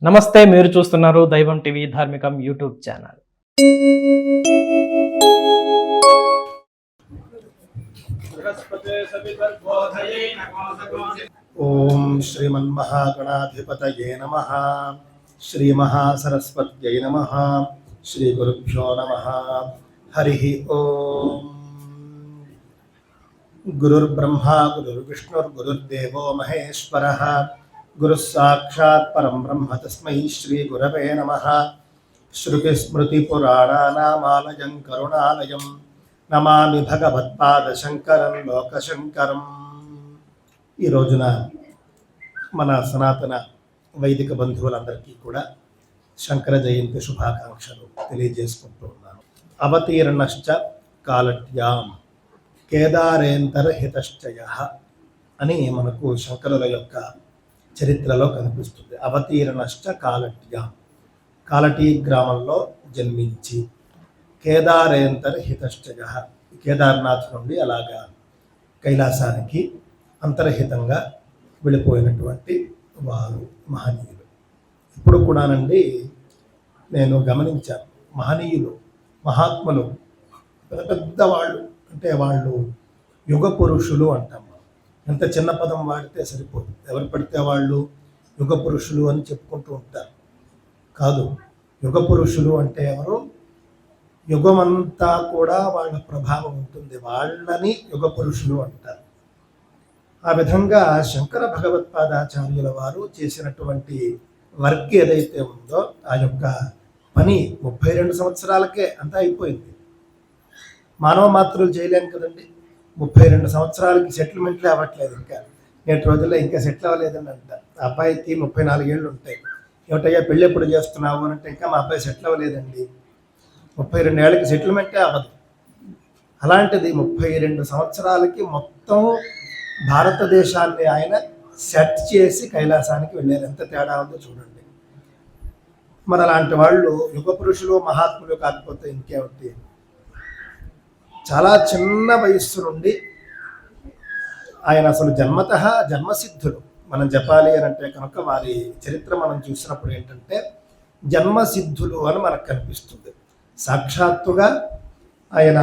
నమస్తే, మీరు చూస్తున్నారు దైవం టీవీ ధార్మికం యూట్యూబ్ ఛానల్. ఓం శ్రీమన్మహాగణాధిపతయే నమః. శ్రీ మహాసరస్వత్యై నమః. శ్రీ గురుభ్యో నమః. హరి ఓం. గురుర్బ్రహ్మా గురుర్విష్ణుర్గురుర్దేవో మహేశ్వరః. గురుః సాక్షాత్ పరం బ్రహ్మ తస్మై శ్రీ గురవే నమః. శృతిస్మృతిపురాణానామాలయం కరుణాలయం నమామి భగవత్పాదశంకరం లోకశంకరం. ఈ రోజున మన సనాతన వైదిక బంధువులందరికీ కూడా శంకర జయంతి శుభాకాంక్షలు తెలియజేసుకుంటూ ఉన్నాను. అవతీర్ణశ్చ కాలట్యాం కేదారేంతర్హితశ్చయ అని మనకు శంకరుల యొక్క చరిత్రలో కనిపిస్తుంది. అవతీర్ణశ్చ కాలట్యాం, కాలటీ గ్రామంలో జన్మించి కేదారేంతర్హితశ్చయ, కేదార్నాథ్ నుండి అలాగా కైలాసానికి అంతర్హితంగా వెళ్ళిపోయినటువంటి వారు మహనీయులు. ఇప్పుడు కూడానండి నేను గమనించాను, మహనీయులు మహాత్ములు పెద్ద వాళ్ళు అంటే వాళ్ళు యుగ పురుషులు అంటాం. ఎంత చిన్న పదం వాడితే సరిపోదు. ఎవరు పడితే వాళ్ళు యుగ పురుషులు అని చెప్పుకుంటూ ఉంటారు. కాదు, యుగ పురుషులు అంటే ఎవరు? యుగమంతా కూడా వాళ్ళ ప్రభావం ఉంటుంది, వాళ్ళని యుగ పురుషులు అంటారు. ఆ విధంగా శంకర భగవత్పాదాచార్యుల వారు చేసినటువంటి వర్క్ ఏదైతే ఉందో ఆ యొక్క పని 32 సంవత్సరాలకే అంతా అయిపోయింది. మానవ మాత్రులు చేయలేం కదండి. 32 సంవత్సరాలకి సెటిల్మెంట్లే అవ్వట్లేదు. ఇంకా నేటి రోజుల్లో ఇంకా సెటిల్ అవ్వలేదని అంట. ఆ అబ్బాయికి 34 ఏళ్ళు ఉంటాయి. ఏమిటయ్యా పెళ్ళి ఎప్పుడు చేస్తున్నావు అని అంటే, ఇంకా మా అబ్బాయి సెటిల్ అవ్వలేదండి, 32 ఏళ్ళకి సెటిల్మెంటే అవ్వదు. అలాంటిది 32 సంవత్సరాలకి మొత్తం భారతదేశాన్ని ఆయన సెట్ చేసి కైలాసానికి వెళ్ళారు. ఎంత తేడా ఉందో చూడండి. మరి అలాంటి వాళ్ళు యుగ పురుషులు మహాత్ములు కాకపోతే ఇంకేమిటి? చాలా చిన్న వయస్సు నుండి ఆయన అసలు జన్మసిద్ధులు. మనం చెప్పాలి అని అంటే కనుక వారి చరిత్ర మనం చూసినప్పుడు ఏంటంటే జన్మసిద్ధులు అని మనకు కనిపిస్తుంది. సాక్షాత్తుగా ఆయన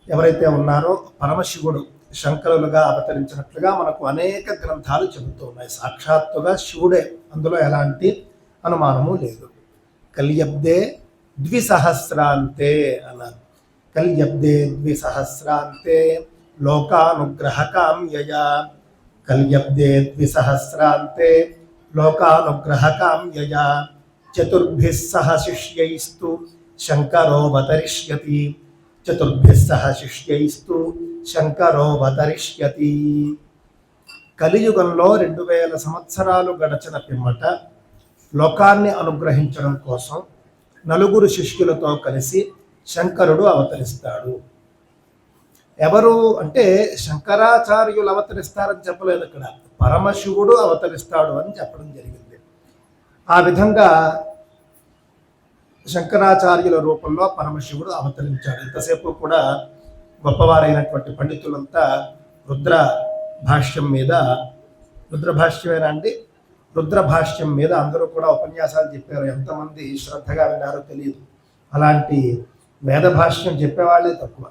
ఎవరైతే ఉన్నారో పరమశివుడు శంకరులుగా అవతరించినట్లుగా మనకు అనేక గ్రంథాలు చెబుతూ ఉన్నాయి. సాక్షాత్తుగా శివుడే, అందులో ఎలాంటి అనుమానము లేదు. కల్యబ్దే ద్విసహస్రాంతే అన్నారు. కల్యబ్దే ద్విసహస్రాంతే లోకానుగ్రహకామ్యయా. కల్యబ్దే ద్విసహస్రాంతే లోకానుగ్రహకామ్యయా. చతుర్భిః సహ శిష్యైస్తు శంకరోవతరిష్యతి. చతుర్భిః సహ శిష్యైస్తు శంకరోవతరిష్యతి. కలియుగంలో 2000 సంవత్సరాలు గడచిన పిమ్మట లోకాన్ని అనుగ్రహించడం కోసం 4 శిష్యులతో కలిసి శంకరుడు అవతరిస్తాడు. ఎవరు అంటే శంకరాచార్యులు అవతరిస్తారని చెప్పలేదు, ఇక్కడ పరమశివుడు అవతరిస్తాడు అని చెప్పడం జరిగింది. ఆ విధంగా శంకరాచార్యుల రూపంలో పరమశివుడు అవతరించాడు. ఇంతసేపు కూడా గొప్పవారైనటువంటి పండితులంతా రుద్ర భాష్యం మీద అందరూ కూడా ఉపన్యాసాలు చెప్పారు. ఎంతమంది శ్రద్ధగా విన్నారో తెలియదు. అలాంటి వేద భాష్యం చెప్పేవాళ్ళే తక్కువ.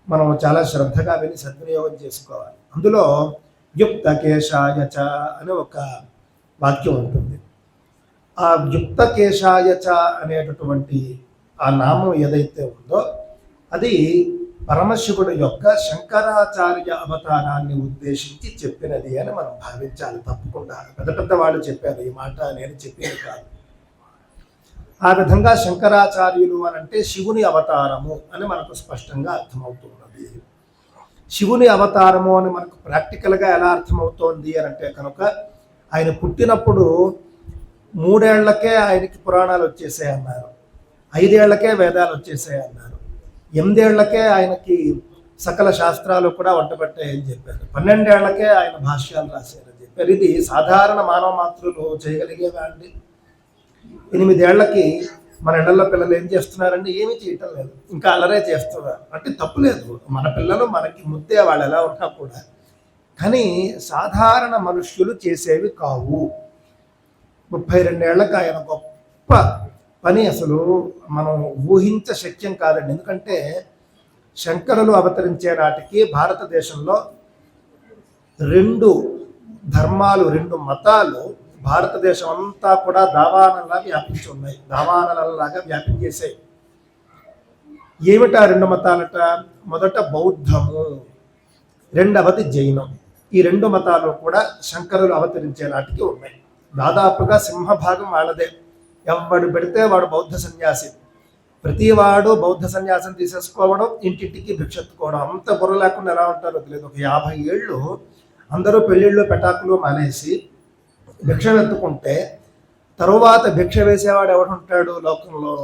మనం చాలా శ్రద్ధగా విని సద్వినియోగం చేసుకోవాలి. అందులో యుక్త కేశాయచ అనే ఒక వాక్యం ఉంటుంది. ఆ యుక్త కేశాయచ అనేటటువంటి ఆ నామం ఏదైతే ఉందో అది పరమశివుడు యొక్క శంకరాచార్య అవతారాన్ని ఉద్దేశించి చెప్పినది అని మనం భావించాలి. తప్పకుండా పెద్ద వాళ్ళు చెప్పారు, ఈ మాట నేను చెప్పేది కాదు. ఆ విధంగా శంకరాచార్యులు అని అంటే శివుని అవతారము అని మనకు స్పష్టంగా అర్థమవుతున్నది. శివుని అవతారము అని మనకు ప్రాక్టికల్గా ఎలా అర్థమవుతోంది అని అంటే కనుక ఆయన పుట్టినప్పుడు 3 ఏళ్లకే ఆయనకి పురాణాలు వచ్చేసాయి అన్నారు, 5 ఏళ్లకే వేదాలు వచ్చేసాయి అన్నారు, 8 ఏళ్లకే ఆయనకి సకల శాస్త్రాలు కూడా వంటపట్టాయని చెప్పారు, 12 ఏళ్లకే ఆయన భాష్యాలు రాశారని చెప్పారు. ఇది సాధారణ మానవ మాతృలు చేయగలిగేవా అండి? 8 ఏళ్లకి మన ఇళ్లలో పిల్లలు ఏం చేస్తున్నారండి? ఏమీ చేయటం లేదు, ఇంకా అల్లరే చేస్తున్నారు. అంటే తప్పులేదు, మన పిల్లలు మనకి ముద్దే, వాళ్ళు ఎలా ఉన్నా కూడా. కానీ సాధారణ మనుష్యులు చేసేవి కావు. 32 ఏళ్ళకి ఆయన గొప్ప పని అసలు మనం ఊహించ శక్యం కాదండి. ఎందుకంటే శంకరులు అవతరించే నాటికి భారతదేశంలో 2 ధర్మాలు, 2 మతాలు భారతదేశం అంతా కూడా దావానలాగా వ్యాపించి ఉన్నాయి. దావానలలాగా వ్యాపించేసాయి. ఏమిటా 2 మతాలట? మొదట బౌద్ధము, రెండవది జైనం. ఈ 2 మతాలు కూడా శంకరులు అవతరించే నాటికి ఉన్నాయి. దాదాపుగా సింహభాగం వాళ్ళదే. ఎవడు పెడితే వాడు బౌద్ధ సన్యాసి. ప్రతివాడు బౌద్ధ సన్యాసం తీసేసుకోవడం, ఇంటింటికి భిక్షెత్తుకోవడం. అంత బుర్ర లేకుండా ఎలా ఉంటారో తెలియదు. ఒక 50 ఏళ్ళు అందరూ పెళ్ళిళ్ళు పెటాకులు మానేసి భిక్ష ఎత్తుకుంటే తరువాత భిక్ష వేసేవాడు ఎవడుంటాడు లోకంలో?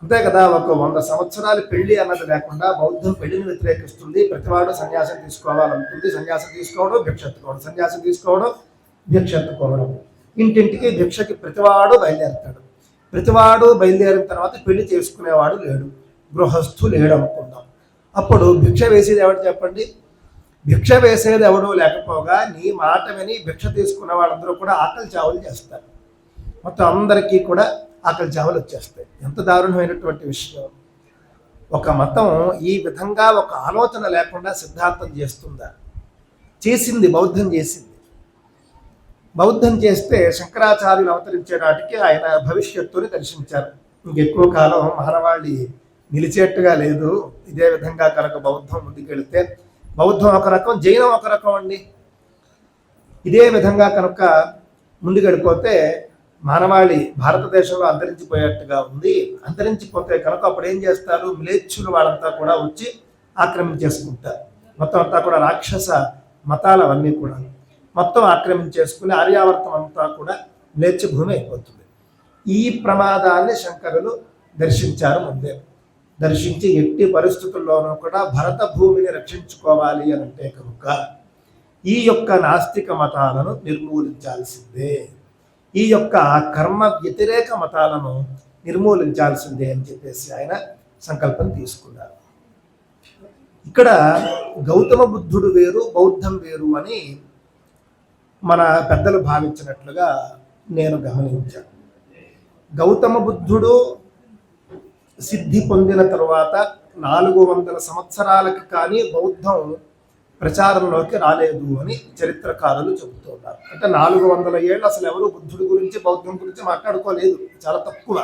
అంతే కదా. ఒక 100 సంవత్సరాలు పెళ్లి అన్నది లేకుండా బౌద్ధం పెళ్లిని వ్యతిరేకిస్తుంది. ప్రతివాడు సన్యాసం తీసుకోవాలంటుంది. సన్యాసం తీసుకోవడం, భిక్ష ఎత్తుకోవడం, సన్యాసం తీసుకోవడం, భిక్ష ఎత్తుకోవడం. ఇంటింటికి భిక్షకి ప్రతివాడు బయలుదేరుతాడు. ప్రతివాడు బయలుదేరిన తర్వాత పెళ్లి చేసుకునేవాడు లేడు, గృహస్థు లేడు అనుకుందాం. అప్పుడు భిక్ష వేసేది ఎవడు చెప్పండి? భిక్ష వేసేది ఎవడు లేకపోగా నీ మాట విని భిక్ష తీసుకున్న వాళ్ళందరూ కూడా ఆకలి చావులు చేస్తారు. మొత్తం అందరికీ కూడా ఆకలి చావులు వచ్చేస్తాయి. ఎంత దారుణమైనటువంటి విషయం. ఒక మతం ఈ విధంగా ఒక ఆలోచన లేకుండా సిద్ధాంతం చేస్తుందా? చేసింది. బౌద్ధం చేసింది. బౌద్ధం చేస్తే శంకరాచార్యులు అవతరించే నాటికి ఆయన భవిష్యత్తుని దర్శించారు. ఇంకెక్కువ కాలం మానవాళి నిలిచేట్టుగా లేదు. ఇదే విధంగా కనుక బౌద్ధం ముందుకెళ్తే, బౌద్ధం ఒక రకం, జైనం ఒక రకం అండి. ఇదే విధంగా కనుక ముందుకెళ్ళిపోతే మానవాళి భారతదేశంలో అంతరించిపోయేట్టుగా ఉంది. అంతరించిపోతే కనుక అప్పుడు ఏం చేస్తారు? మ్లేచ్చులు వాళ్ళంతా కూడా వచ్చి ఆక్రమించేసుకుంటారు. మొత్తం అంతా కూడా రాక్షస మతాలవన్నీ కూడా మొత్తం ఆక్రమించేసుకుని ఆర్యావర్తం అంతా కూడా మ్లేచ్ఛ భూమి అయిపోతుంది. ఈ ప్రమాదాన్ని శంకరులు దర్శించారు ముందే. దర్శించి ఎట్టి పరిస్థితుల్లోనూ కూడా భరత భూమిని రక్షించుకోవాలి అని అంటే కనుక ఈ యొక్క నాస్తిక మతాలను నిర్మూలించాల్సిందే, ఈ యొక్క కర్మ వ్యతిరేక మతాలను నిర్మూలించాల్సిందే అని చెప్పేసి ఆయన సంకల్పం తీసుకున్నారు. ఇక్కడ గౌతమ బుద్ధుడు వేరు, బౌద్ధం వేరు అని మన పెద్దలు భావించినట్లుగా నేను గమనించాను. గౌతమ బుద్ధుడు సిద్ధి పొందిన తరువాత 400 సంవత్సరాలకు కానీ బౌద్ధం ప్రచారంలోకి రాలేదు అని చరిత్రకారులు చెబుతున్నారు. అంటే 400 ఏళ్ళు అసలు ఎవరు బుద్ధుడి గురించి, బౌద్ధం గురించి మాట్లాడుకోలేదు. చాలా తక్కువ.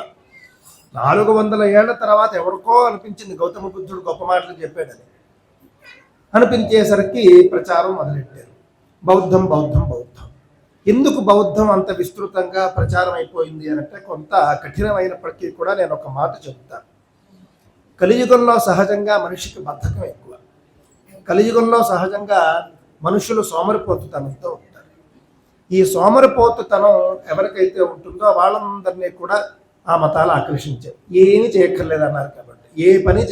400 ఏళ్ల తర్వాత ఎవరికో అనిపించింది గౌతమ బుద్ధుడు గొప్ప మాటలు చెప్పాడని. అనిపించేసరికి ప్రచారం మొదలెట్టారు. బౌద్ధం బౌద్ధం బౌద్ధం. ఎందుకు బౌద్ధం అంత విస్తృతంగా ప్రచారం అయిపోయింది అంటే కొంత కఠినమైనప్పటికీ కూడా నేను ఒక మాట చెబుతాను. కలియుగంలో సహజంగా మనిషికి బద్ధకం ఎక్కువ. కలియుగంలో సహజంగా మనుషులు సోమరిపోతుతనంతో ఉంటారు. ఈ సోమరిపోతుతనం ఎవరికైతే ఉంటుందో వాళ్ళందరినీ కూడా ఆ మతాలు ఆకర్షించాయి. ఏమీ చేయక్కర్లేదు అన్నారు కాబట్టి, ఏ పని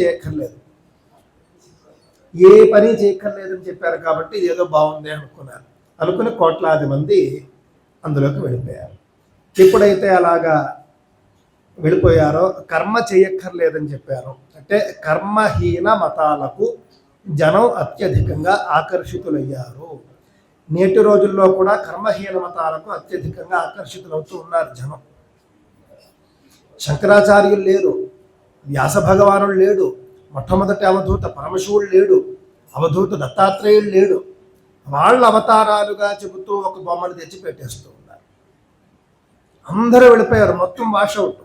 చేయక్కర్లేదని చెప్పారు కాబట్టి ఏదో బాగుంది అనుకున్నారు. అనుకుని కోట్లాది మంది అందులోకి వెళ్ళిపోయారు. ఎప్పుడైతే అలాగా వెళ్ళిపోయారో కర్మ చేయక్కర్లేదని చెప్పారు. అంటే కర్మహీన మతాలకు జనం అత్యధికంగా ఆకర్షితులయ్యారు. నేటి రోజుల్లో కూడా కర్మహీన మతాలకు అత్యధికంగా ఆకర్షితులవుతూ ఉన్నారు జనం. శంకరాచార్యులు లేరు, వ్యాస భగవానుడు లేడు, మొట్టమొదటి అవధూత పరమశివుడు లేడు, అవధూత దత్తాత్రేయుడు లేడు. వాళ్ళ అవతారాలుగా చెబుతూ ఒక బొమ్మను తెచ్చి పెట్టేస్తూ ఉన్నారు. అందరూ వెళ్ళిపోయారు. మొత్తం వాషౌట్,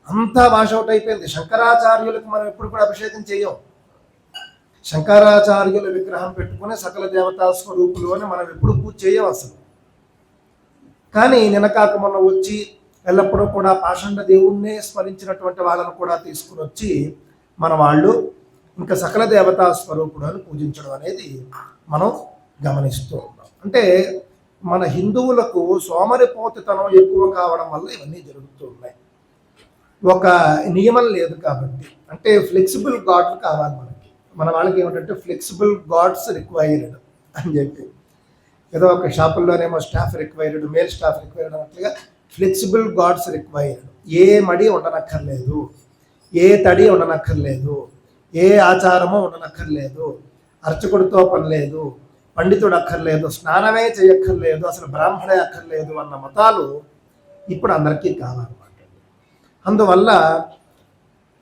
అంతా వాషౌట్ అయిపోయింది. శంకరాచార్యులకు మనం ఎప్పుడు కూడా అభిషేకం చేయం. శంకరాచార్యుల విగ్రహం పెట్టుకుని సకల దేవతా స్వరూపులు అని మనం ఎప్పుడు పూజ చేయం అసలు. కానీ నినకాక మొన్న వచ్చి ఎల్లప్పుడూ కూడా పాషండ దేవుణ్ణే స్మరించినటువంటి వాళ్ళను కూడా తీసుకుని వచ్చి మన వాళ్ళు ఇంకా సకల దేవతా స్వరూపుడు అని పూజించడం అనేది మనం గమనిస్తూ ఉన్నాం. అంటే మన హిందువులకు సోమరిపోతుతనం ఎక్కువ కావడం వల్ల ఇవన్నీ జరుగుతూ ఉన్నాయి. ఒక నియమం లేదు కాబట్టి, అంటే ఫ్లెక్సిబుల్ గాడ్లు కావాలి మనకి. మన వాళ్ళకి ఏమిటంటే ఫ్లెక్సిబుల్ గాడ్స్ రిక్వైర్డ్ అని చెప్పి, ఏదో ఒక షాపుల్లోనేమో staff required, male staff required అన్నట్లుగా ఫ్లెక్సిబుల్ గాడ్స్ రిక్వైర్డ్. ఏ మడి ఉండనక్కర్లేదు, ఏ తడి ఉండనక్కర్లేదు, ఏ ఆచారమో ఉండనక్కర్లేదు, అర్చకుడితో పని లేదు, పండితుడు అక్కర్లేదు, స్నానమే చేయక్కర్లేదు, అసలు బ్రాహ్మణే అక్కర్లేదు అన్న మతాలు ఇప్పుడు అందరికీ కావాలన్నమాట. అందువల్ల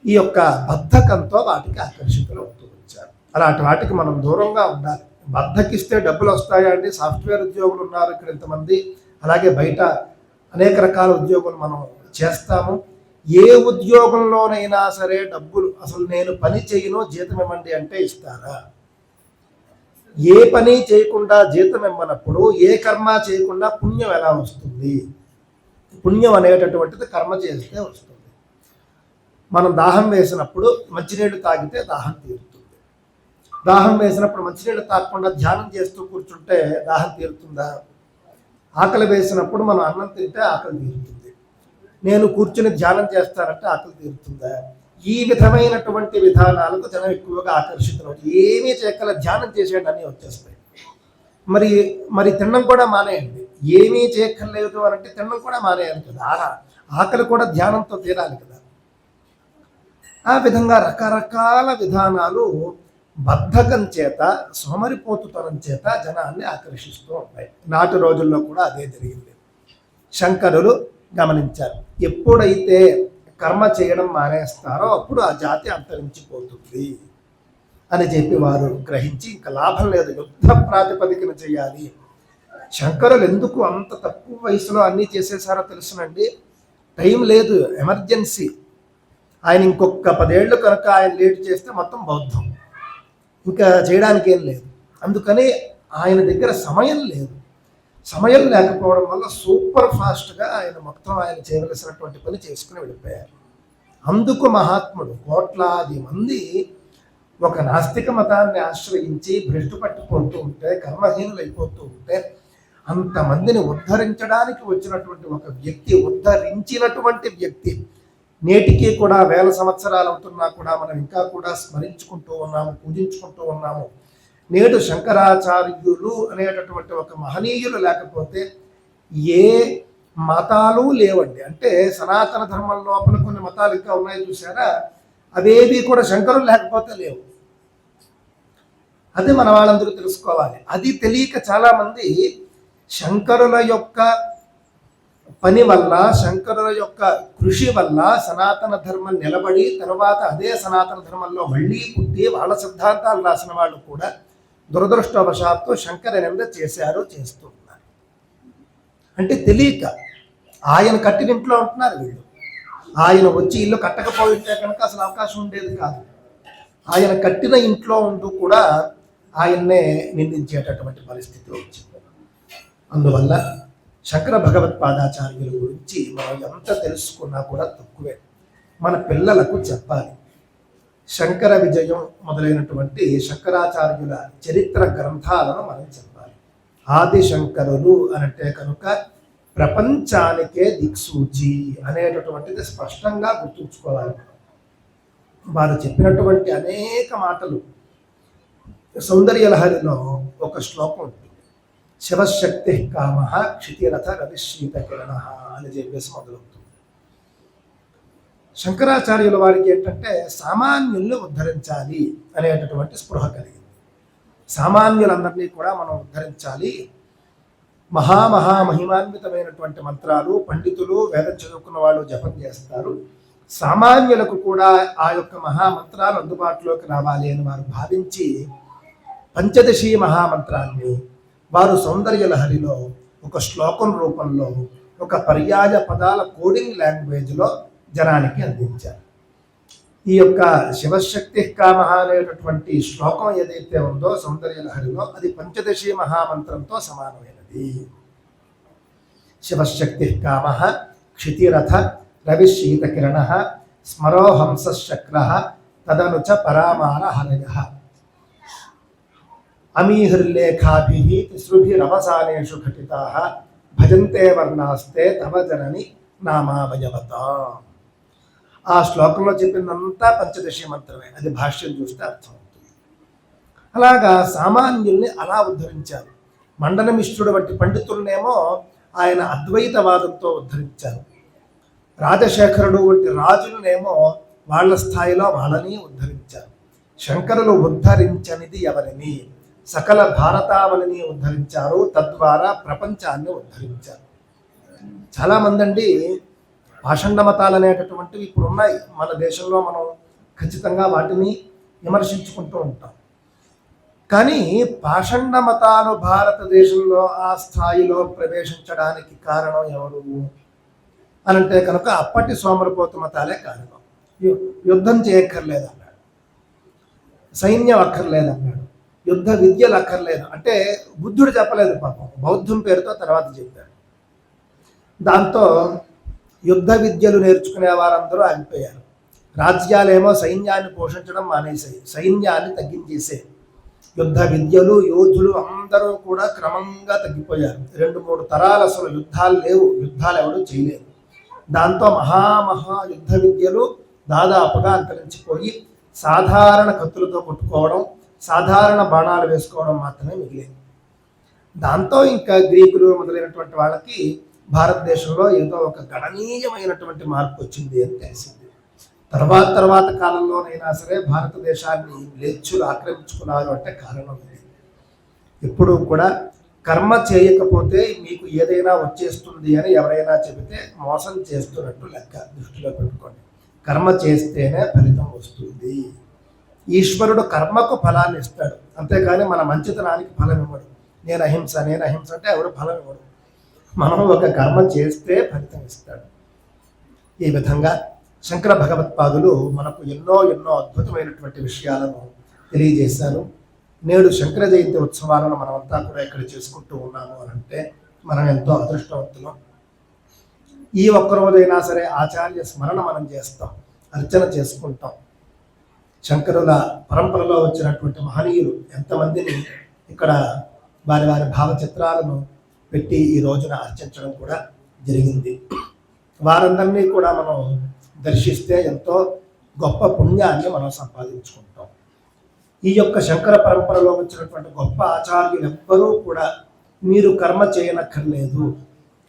ఈ యొక్క బద్ధకంతో వాటికి ఆకర్షితులు అవుతూ వచ్చారు. అలాంటి వాటికి మనం దూరంగా ఉండాలి. బద్ధకిస్తే డబ్బులు వస్తాయా అండి? సాఫ్ట్వేర్ ఉద్యోగులు ఉన్నారు ఇక్కడ ఇంతమంది, అలాగే బయట అనేక రకాల ఉద్యోగులు మనం చేస్తాము. ఏ ఉద్యోగంలోనైనా సరే డబ్బులు, అసలు నేను పని చేయను జీతం ఇవ్వండి అంటే ఇస్తారా? ఏ పని చేయకుండా జీతం ఇవ్వనప్పుడు ఏ కర్మ చేయకుండా పుణ్యం ఎలా వస్తుంది? పుణ్యం అనేటటువంటిది కర్మ చేస్తే వస్తుంది. మనం దాహం వేసినప్పుడు మంచినీళ్ళు తాగితే దాహం తీరుతుంది. దాహం వేసినప్పుడు మంచినీళ్ళు తాగకుండా ధ్యానం చేస్తూ కూర్చుంటే దాహం తీరుతుందా? ఆకలి వేసినప్పుడు మనం అన్నం తింటే ఆకలి తీరుతుంది. నేను కూర్చుని ధ్యానం చేస్తానంటే ఆకలి తీరుతుందా? ఈ విధమైనటువంటి విధానాలకు జనం ఎక్కువగా ఆకర్షితులు. ఏమీ చేయగల ధ్యానం చేసేయండి అన్నీ వచ్చేస్తాయి. మరి తినడం కూడా మానేయండి. ఏమీ చేయక్కర్లేదు అని అంటే తినడం కూడా మానేయాలి కదా. ఆకలి కూడా ధ్యానంతో తీరాలి కదా. ఆ విధంగా రకరకాల విధానాలు బద్ధకం చేత, సోమరిపోతుతనం చేత జనాన్ని ఆకర్షిస్తూ ఉంటాయి. నాటి రోజుల్లో కూడా అదే జరిగింది. శంకరులు గమనించారు, ఎప్పుడైతే కర్మ చేయడం మానేస్తారో అప్పుడు ఆ జాతి అంతరించిపోతుంది అని చెప్పి వారు గ్రహించి ఇంకా లాభం లేదు, యుద్ధ ప్రాతిపదికన చేయాలి. శంకరులు ఎందుకు అంత తక్కువ వయసులో అన్నీ చేసేసారో తెలుసునండి. టైం లేదు, ఎమర్జెన్సీ. ఆయన ఇంకొక 10 ఏళ్ళు కనుక ఆయన లేట్ చేస్తే మొత్తం బౌద్ధం, ఇంకా చేయడానికి ఏం లేదు. అందుకని ఆయన దగ్గర సమయం లేదు. సమయం లేకపోవడం వల్ల సూపర్ ఫాస్ట్గా ఆయన మొత్తం ఆయన చేయవలసినటువంటి పని చేసుకుని వెళ్ళిపోయారు. అందుకు మహాత్ముడు కోట్లాది మంది ఒక నాస్తిక మతాన్ని ఆశ్రయించి భ్రష్టు పట్టుకుంటూ ఉంటే, కర్మహీనులు అయిపోతూ ఉంటే, అంతమందిని ఉద్ధరించడానికి వచ్చినటువంటి ఒక వ్యక్తి, ఉద్ధరించినటువంటి వ్యక్తి నేటికి కూడా 1000 సంవత్సరాలు అవుతున్నా కూడా మనం ఇంకా కూడా స్మరించుకుంటూ ఉన్నాము, పూజించుకుంటూ ఉన్నాము. నేడు శంకరాచార్యులు అనేటటువంటి ఒక మహనీయులు లేకపోతే ఏ మతాలు లేవండి. అంటే సనాతన ధర్మం లోపల కొన్ని మతాలు ఇంకా ఉన్నాయి చూసారా, అవేవి కూడా శంకరులు లేకపోతే లేవు. అది మన వాళ్ళందరూ తెలుసుకోవాలి. అది తెలియక చాలామంది శంకరుల యొక్క పని వల్ల, శంకరుల యొక్క కృషి వల్ల సనాతన ధర్మం నిలబడి తర్వాత అదే సనాతన ధర్మంలో మళ్ళీ పుట్టి వాళ్ళ సిద్ధాంతాలు రాసిన వాళ్ళు కూడా దురదృష్టవశాత్తు శంకర నింద చేశారు, చేస్తూ ఉన్నారు. అంటే తెలియక ఆయన కట్టిన ఇంట్లో ఉంటున్నారు వీళ్ళు. ఆయన వచ్చి ఇల్లు కట్టకపోయి ఉంటే కనుక అసలు అవకాశం ఉండేది కాదు. ఆయన కట్టిన ఇంట్లో ఉంటూ కూడా ఆయన్నే నిందించేటటువంటి పరిస్థితి వచ్చింది. అందువల్ల శంకర భగవత్పాదాచార్యుల గురించి మనం ఎంత తెలుసుకున్నా కూడా తక్కువే. మన పిల్లలకు చెప్పాలి. శంకర విజయం మొదలైనటువంటి శంకరాచార్యుల చరిత్ర గ్రంథాలను మనం చెప్పాలి. ఆది శంకరులు అనంటే కనుక ప్రపంచానికే దిక్సూచి అనేటటువంటిది స్పష్టంగా గుర్తుంచుకోవాలి. వారు చెప్పినటువంటి అనేక మాటలు సౌందర్యలహరిలో ఒక శ్లోకం ఉంటుంది. శివశక్తి కామ క్షితిరథ రవిశీత కిరణ అని చెప్పేసి మొదలవుతుంది. శంకరాచార్యుల వారికి ఏంటంటే సామాన్యుల్ని ఉద్ధరించాలి అనేటటువంటి స్పృహ కలిగింది. సామాన్యులందరినీ కూడా మనం ఉద్ధరించాలి. మహిమాన్వితమైనటువంటి మంత్రాలు పండితులు, వేదం చదువుకున్న వాళ్ళు జపం చేస్తారు. సామాన్యులకు కూడా ఆ యొక్క మహామంత్రాలు అందుబాటులోకి రావాలి అని వారు భావించి పంచదశి మహామంత్రాన్ని వారు సౌందర్యలహరిలో ఒక శ్లోకం రూపంలో ఒక పర్యాయ పదాల కోడింగ్ లాంగ్వేజ్లో జనానికి అందించారు. ఈ యొక్క శివశక్తి కామ అనేటటువంటి శ్లోకం ఏదైతే ఉందో సౌందర్యలహరిలో, అది పంచదశి మహామంత్రంతో సమానమైనది. శివశక్తి కామ క్షితిరథ రవిశీతకిరణ స్మరో హంసశక్ర తదను చ పరామార హరయ అమీహృల్లేఖాభిః తిసృభిరవసానేషు ఘటితాః భజంతే వర్ణాస్తే తవ జనని నామావయవత. ఆ శ్లోకంలో చెప్పిందంతా పంచదశి మంత్రమే. అది భాష్యం చూస్తే అర్థమవుతుంది. అలాగా సామాన్యుల్ని అలా ఉద్ధరించారు. మండనమిశ్రుడు వంటి పండితులనేమో ఆయన అద్వైతవాదంతో ఉద్ధరించారు. రాజశేఖరుడు వంటి రాజులనేమో వాళ్ళ స్థాయిలో వాళ్ళని ఉద్ధరించారు. శంకరులు ఉద్ధరించనిది ఎవరిని? సకల భారతావనిని ఉద్ధరించారు, తద్వారా ప్రపంచాన్ని ఉద్ధరించారు. చాలామంది అండి పాషండ మతాలు అనేటటువంటివి ఇప్పుడు ఉన్నాయి మన దేశంలో. మనం ఖచ్చితంగా వాటిని విమర్శించుకుంటూ ఉంటాం. కానీ పాషండ మతాలు భారతదేశంలో ఆ స్థాయిలో ప్రవేశించడానికి కారణం ఎవరు అనంటే కనుక అప్పటి సోమరపోతు మతాలే కారణం. యుద్ధం చేయక్కర్లేదు అన్నాడు, సైన్యం అక్కర్లేదన్నాడు, యుద్ధ విద్యలు అక్కర్లేదు అంటే బుద్ధుడు చెప్పలేదు పాపం, బౌద్ధం పేరుతో తర్వాత చెప్పాడు. దాంతో యుద్ధ విద్యలు నేర్చుకునే వారందరూ ఆగిపోయారు. రాజ్యాలేమో సైన్యాన్ని పోషించడం మానేసాయి, సైన్యాన్ని తగ్గించేసాయి. యుద్ధ విద్యలు, యోధులు అందరూ కూడా క్రమంగా తగ్గిపోయారు. 2-3 తరాలు అసలు యుద్ధాలు లేవు, యుద్ధాలు ఎవరు చేయలేరు. దాంతో మహా యుద్ధ విద్యలు దాదాపుగా అంతరించిపోయి సాధారణ కత్తులతో కొట్టుకోవడం, సాధారణ బాణాలు వేసుకోవడం మాత్రమే మిగిలేదు. దాంతో ఇంకా గ్రీకులు మొదలైనటువంటి వాళ్ళకి భారతదేశంలో ఏదో ఒక గణనీయమైనటువంటి మార్పు వచ్చింది అని తెలిసింది. తర్వాత కాలంలోనైనా సరే భారతదేశాన్ని మ్లేచ్చులు ఆక్రమించుకున్నారు అంటే కారణం ఇది. ఎప్పుడూ కూడా కర్మ చేయకపోతే మీకు ఏదైనా వచ్చేస్తుంది అని ఎవరైనా చెబితే మోసం చేస్తున్నట్టు లెక్క, దృష్టిలో పెట్టుకోండి. కర్మ చేస్తేనే ఫలితం వస్తుంది. ఈశ్వరుడు కర్మకు ఫలాన్ని ఇస్తాడు, అంతేకాని మన మంచితనానికి ఫలం ఇవ్వడు. నేను అహింస అంటే ఎవరు ఫలం ఇవ్వడు. మనం ఒక కర్మ చేస్తే ఫలితం ఇస్తాడు. ఈ విధంగా శంకర భగవత్పాదులు మనకు ఎన్నో అద్భుతమైనటువంటి విషయాలను తెలియజేశారు. నేడు శంకర జయంతి ఉత్సవాలను మనమంతా కూడా ఇక్కడ చేసుకుంటూ ఉన్నాము అని అంటే మనం ఎంతో అదృష్టవంతులం. ఈ ఒక్కరోజైనా సరే ఆచార్య స్మరణ మనం చేస్తాం, అర్చన చేసుకుంటాం. శంకరుల పరంపరలో వచ్చినటువంటి మహనీయులు ఎంతమందిని ఇక్కడ వారి భావచిత్రాలను పెట్టి ఈ రోజున అర్చించడం కూడా జరిగింది. వారందరినీ కూడా మనం దర్శిస్తే ఎంతో గొప్ప పుణ్యాన్ని మనం సంపాదించుకుంటాం. ఈ యొక్క శంకర పరంపరలో వచ్చినటువంటి గొప్ప ఆచార్యులు ఎవ్వరూ కూడా మీరు కర్మ చేయనక్కర్లేదు,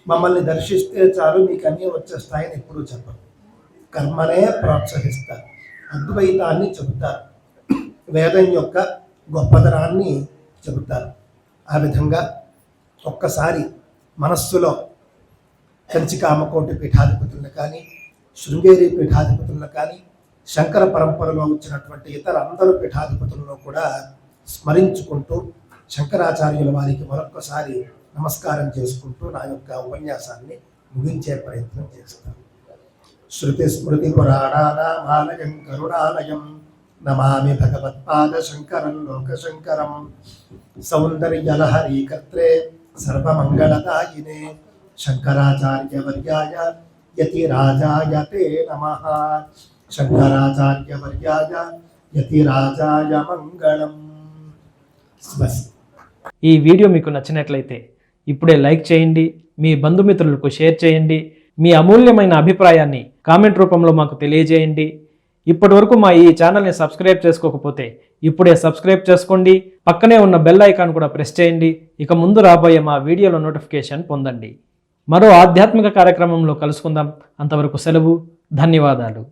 మమ్మల్ని దర్శిస్తే చాలు మీకు అన్నీ వచ్చేస్తాయని ఎప్పుడూ చెప్పరు. కర్మనే ప్రోత్సహిస్తారు, అద్వైతాన్ని చెబుతారు, వేదం యొక్క గొప్పతనాన్ని చెబుతారు. ఆ విధంగా ఒక్కసారి మనస్సులో కంచికామకోటి పీఠాధిపతులను కానీ, శృంగేరి పీఠాధిపతులను కానీ, శంకర పరంపరలో వచ్చినటువంటి ఇతర అందరూ పీఠాధిపతులను కూడా స్మరించుకుంటూ శంకరాచార్యుల వారికి మరొక్కసారి నమస్కారం చేసుకుంటూ నా యొక్క ఉపన్యాసాన్ని ముగించే ప్రయత్నం చేస్తాను. శృతి స్మృతి పురాణానామాలయం కరుణాలయం నమామి భగవత్పాద శంకరం లోకశంకరం సౌందర్యలహరీ కర్త్రే సర్వమంగళదాయినే శంకరాచార్యవర్యాయ యతిరాజాయ తే నమః. శంకరాచార్యవర్యాయ యతిరాజాయ మంగళం. ఈ వీడియో మీకు నచ్చినట్లయితే ఇప్పుడే లైక్ చేయండి, మీ బంధుమిత్రులకు షేర్ చేయండి, మీ అమూల్యమైన అభిప్రాయాన్ని కామెంట్ రూపంలో మాకు తెలియజేయండి. ఇప్పటి వరకు మా ఈ ఛానల్ని సబ్స్క్రైబ్ చేసుకోకపోతే ఇప్పుడే సబ్స్క్రైబ్ చేసుకోండి, పక్కనే ఉన్న బెల్ ఐకాన్ కూడా ప్రెస్ చేయండి. ఇక ముందు రాబోయే మా వీడియోల నోటిఫికేషన్ పొందండి. మరో ఆధ్యాత్మిక కార్యక్రమంలో కలుసుకుందాం. అంతవరకు సెలవు. ధన్యవాదాలు.